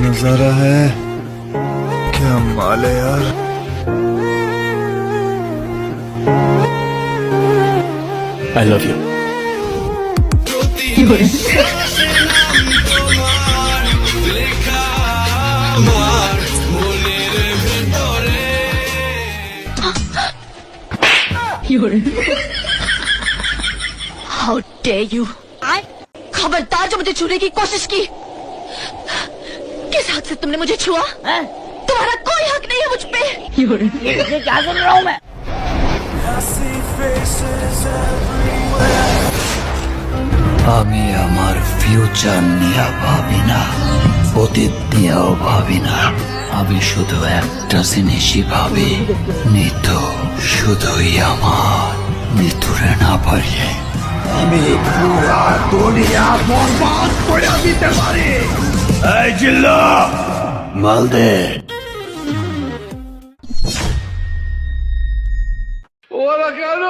नजारा है, क्या माल है यार। I love you. How dare you! खबरदार जो मुझे छूने की कोशिश की। किस हक से तुमने मुझे छुआ? तुम्हारा कोई हक नहीं है मुझ पे। ये क्या सुन रहा हूँ मैं? আমি আমার ফিউচার নিয়ে ভাবি না, অতীত নিয়েও ভাবি না। আমি শুধু একটা জিনিসই ভাবি, নিতু শুধুই আমার। নিতুরে না পারিয়ে আমি পুরা দুনিয়া বরবাদ করে দিতে পারি। এই জিল্লা মালদে। ওরা কেন?